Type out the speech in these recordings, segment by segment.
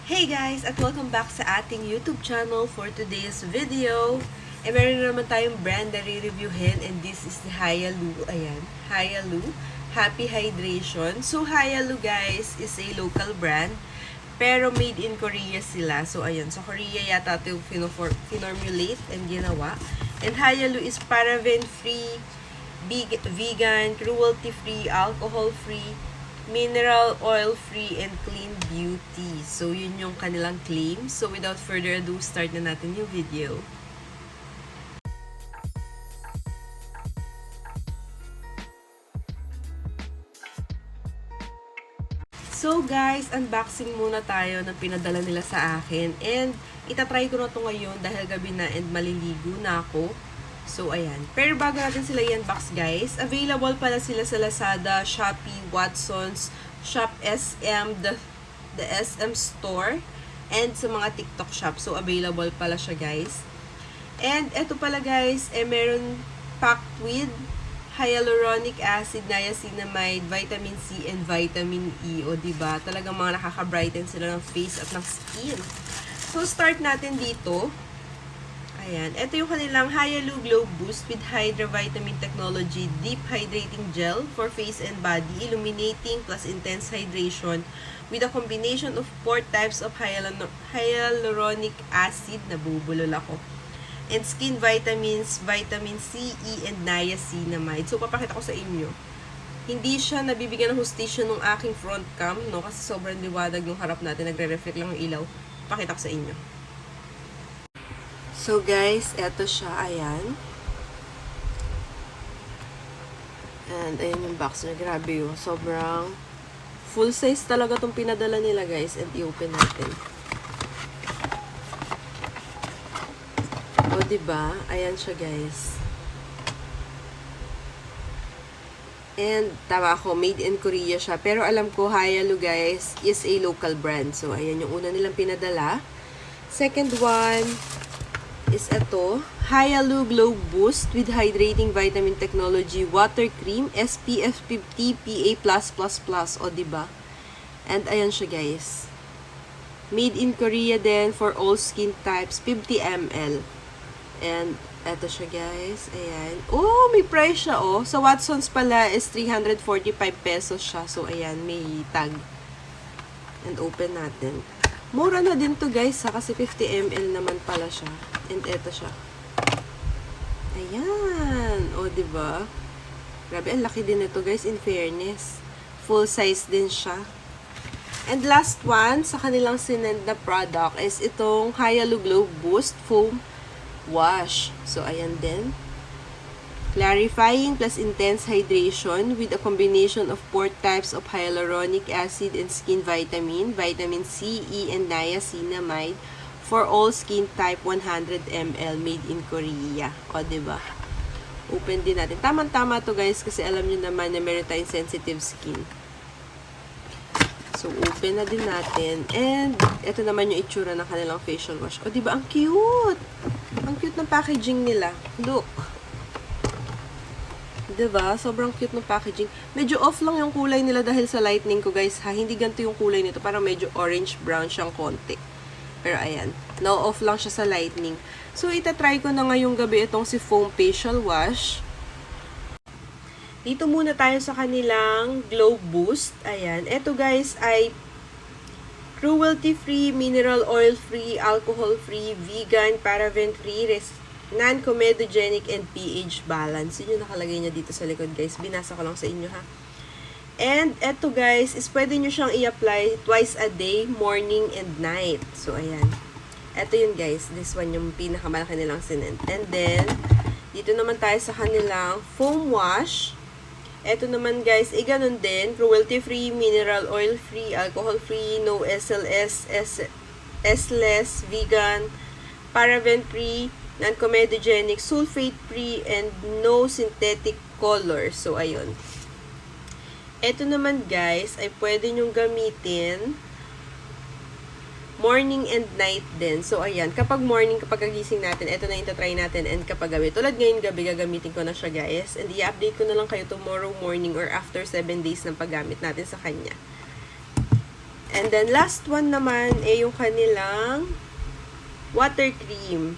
Hey guys! At welcome back sa ating YouTube channel for today's video. Meron na naman tayong brand na re-reviewin and this is the Hyaloo. Ayan, Hyaloo Happy Hydration. So, Hyaloo guys is a local brand pero made in Korea sila. So, ayun. Sa Korea yata ito yung finormulate and ginawa. And Hyaloo is paraben-free, vegan, cruelty-free, alcohol-free, mineral oil-free, and clean beauty. So, yun yung kanilang claim. So, without further ado, start na natin yung video. So, guys, unboxing muna tayo ng pinadala nila sa akin. And, itatry ko na ito ngayon dahil gabi na and maliligo na ako. So, ayan. Pero bago natin sila i-unbox, guys, available pala sila sa Lazada, Shopee, Watsons, Shop SM, the SM Store, and sa mga TikTok shop. So, available pala siya, guys. And, eto pala, guys, meron packed with hyaluronic acid, niacinamide, vitamin C, and vitamin E. O, diba? Talagang mga nakaka-brighten sila ng face at ng skin. So, start natin dito. Ayan. Ito yung kanilang Hyaloo Glow Boost with Hydra Vitamin Technology Deep Hydrating Gel for face and body, illuminating plus intense hydration with a combination of 4 types of hyaluronic acid, nabubulol ako, and skin vitamins, vitamin C, E, and niacinamide. So, papakita ko sa inyo. Hindi siya nabibigyan ng hustisyon ng aking front cam, no? Kasi sobrang liwanag ng harap natin, nagre-reflect lang ang ilaw. Pakita ko sa inyo. So guys, eto siya, ayan. And ayan yung box na, grabe yun. Sobrang full size talaga tong pinadala nila guys. And i-open natin. O diba? Ayan siya guys. And tama ako, made in Korea siya. Pero alam ko, Hyaloo guys is a local brand. So ayan yung una nilang pinadala. Second one is ito, Hyaloo Glow Boost with Hydrating Vitamin Technology Water Cream SPF 50 PA+++. O, diba? And ayan siya, guys. Made in Korea din for all skin types, 50 ml. And eto siya, guys. Ayan. Oh, may price siya, oh. Sa Watsons pala is 345 pesos siya. So, ayan, may tag. And open natin. Mura na din to guys ha, kasi 50 ml naman pala siya. And eto siya. Ayan. O, diba? Grabe, ang laki din ito guys, in fairness. Full size din siya. And last one, sa kanilang sinend na product is itong Hyaloo Glow Boost Foam Wash. So, ayan din. Clarifying plus intense hydration with a combination of 4 types of hyaluronic acid and skin vitamin, vitamin C, E, and niacinamide for all skin type, 100 ml, made in Korea. O, diba? Open din natin. Tama-tama to guys kasi alam nyo naman na meron tayong sensitive skin. So, open na din natin. And, ito naman yung itsura ng kanilang facial wash. O, diba? Ang cute! Ang cute ng packaging nila. Look! Diba? Sobrang cute ng packaging. Medyo off lang yung kulay nila dahil sa lightning ko, guys, ha? Hindi ganito yung kulay nito. Parang medyo orange-brown siyang konti. Pero, ayan. Now, off lang siya sa lightning. So, itatry ko na ngayong gabi itong si Foam Facial Wash. Dito muna tayo sa kanilang Glow Boost. Ayan. Ito, guys, ay cruelty-free, mineral oil-free, alcohol-free, vegan, paraben-free, non-comedogenic, and pH balance. Yun yung nakalagay niya dito sa likod, guys. Binasa ko lang sa inyo, ha. And, eto, guys, is pwede nyo siyang i-apply twice a day, morning and night. So, ayan. Eto yun, guys. This one, yung pinakamalaki nilang sinend. And then, dito naman tayo sa kanilang foam wash. Eto naman, guys, ganun din. Cruelty-free, mineral oil-free, alcohol-free, no SLS, S-less, vegan, paraben-free, non-comedogenic, sulfate-free, and no synthetic color. So, ayun. Ito naman, guys, ay pwede nyong gamitin morning and night din. So, ayan. Kapag morning, kapag kagising natin, ito na yung try natin. And kapag gabi, tulad ngayon gabi, gagamitin ko na siya, guys. And i-update ko na lang kayo tomorrow morning or after 7 days ng paggamit natin sa kanya. And then, last one naman, yung kanilang water cream.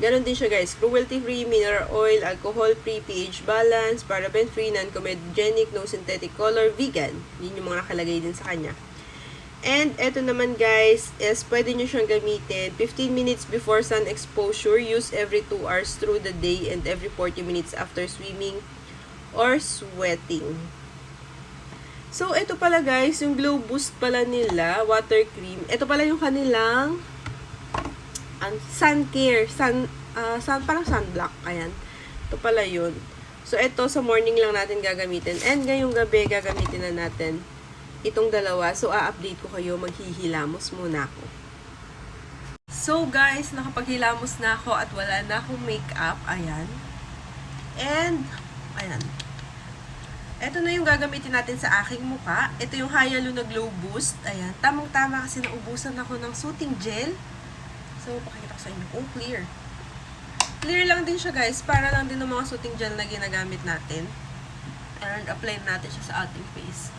Ganon din siya guys. Cruelty-free, mineral oil, alcohol-free, pH balance, paraben-free, non-comedogenic, no synthetic color, vegan. Yun yung mga nakalagay din sa kanya. And eto naman guys, is pwede nyo siyang gamitin 15 minutes before sun exposure, use every 2 hours through the day, and every 40 minutes after swimming or sweating. So, ito pala guys, yung Glow Boost pala nila, water cream. Ito pala yung kanilang sun care, parang sunblock. Ayan. Ito pala yun. So, ito sa morning lang natin gagamitin. And ngayong gabi, gagamitin na natin itong dalawa. So, a-update ko kayo. Maghihilamos muna ako. So, guys, nakapaghilamos na ako at wala na akong makeup. Ayan. And, ayan. Ito na yung gagamitin natin sa aking muka. Ito yung Hyaluronic Glow Boost. Ayan. Tamang-tama kasi naubusan ako ng soothing gel. So, pakita ko sa inyo. Oh, clear. Clear lang din siya, guys. Para lang din ng mga soothing gel na ginagamit natin. And, apply natin siya sa ating face.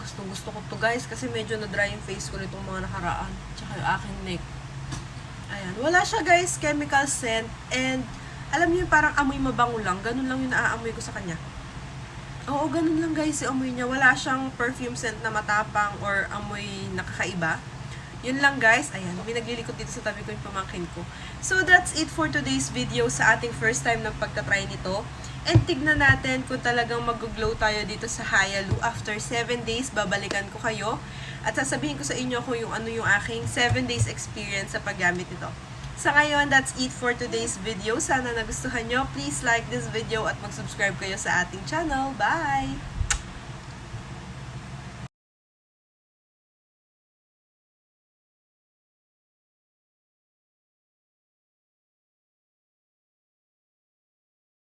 Gustong-gusto ko to, guys. Kasi medyo na-dry yung face ko nitong mga nakaraan. Tsaka yung aking neck. Ayan. Wala siya, guys. Chemical scent. And, alam niyo yung parang amoy mabango lang. Ganun lang yung naaamoy ko sa kanya. Oo, ganun lang guys yung amoy niya. Wala siyang perfume scent na matapang or amoy nakakaiba. Yun lang guys. Ayan, may naglilikot dito sa tabi ko yung pamangkin ko. So, that's it for today's video sa ating first time ng pagtatry nito. And tignan natin kung talagang mag-glow tayo dito sa Hyalu. After 7 days, babalikan ko kayo. At sasabihin ko sa inyo kung ano yung aking 7 days experience sa paggamit nito. Sa ngayon, that's it for today's video. Sana nagustuhan nyo. Please like this video at mag-subscribe kayo sa ating channel. Bye!